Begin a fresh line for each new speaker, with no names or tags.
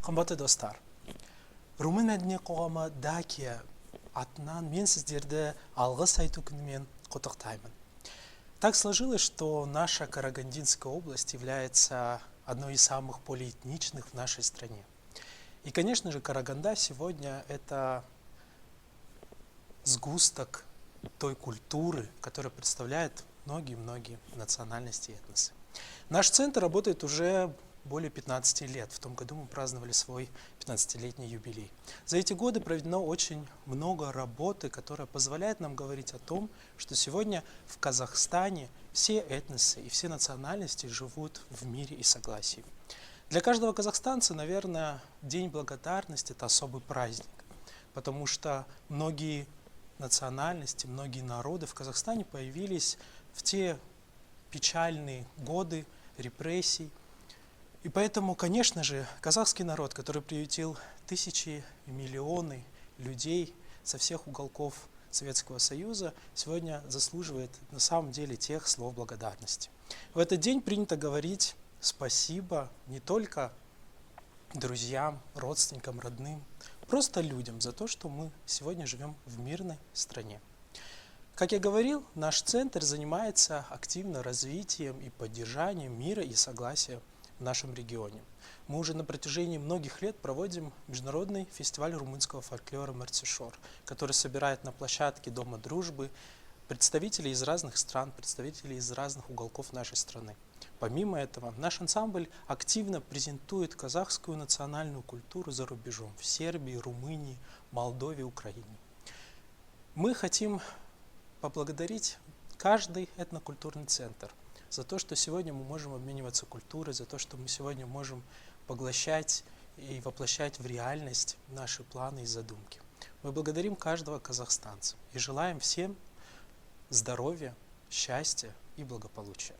Қымбатты достар, Румын мәдени қоғамы Дакия атынан мен сіздерді алғыс айту күнімен құттықтаймын. Так сложилось, что наша Карагандинская область является одной из самых полиэтничных в нашей стране. И, конечно же, Караганда сегодня это сгусток той культуры, которая представляет многие-многие национальности и этносы. Наш центр работает уже более 15 лет. В том году мы праздновали свой 15-летний юбилей. За эти годы проведено очень много работы, которая позволяет нам говорить о том, что сегодня в Казахстане все этносы и все национальности живут в мире и согласии. Для каждого казахстанца, наверное, День благодарности – это особый праздник, потому что многие национальности, многие народы в Казахстане появились в те печальные годы репрессий. И поэтому, конечно же, казахский народ, который приютил тысячи и миллионы людей со всех уголков Советского Союза, сегодня заслуживает на самом деле тех слов благодарности. В этот день принято говорить спасибо не только друзьям, родственникам, родным, просто людям за то, что мы сегодня живем в мирной стране. Как я говорил, наш центр занимается активно развитием и поддержанием мира и согласия в нашем регионе. Мы уже на протяжении многих лет проводим международный фестиваль румынского фольклора «Мартишор», который собирает на площадке Дома дружбы представителей из разных стран, представителей из разных уголков нашей страны. Помимо этого, наш ансамбль активно презентует казахскую национальную культуру за рубежом в Сербии, Румынии, Молдове, Украине. Мы хотим поблагодарить каждый этнокультурный центр за то, что сегодня мы можем обмениваться культурой, за то, что мы сегодня можем поглощать и воплощать в реальность наши планы и задумки. Мы благодарим каждого казахстанца и желаем всем здоровья, счастья и благополучия.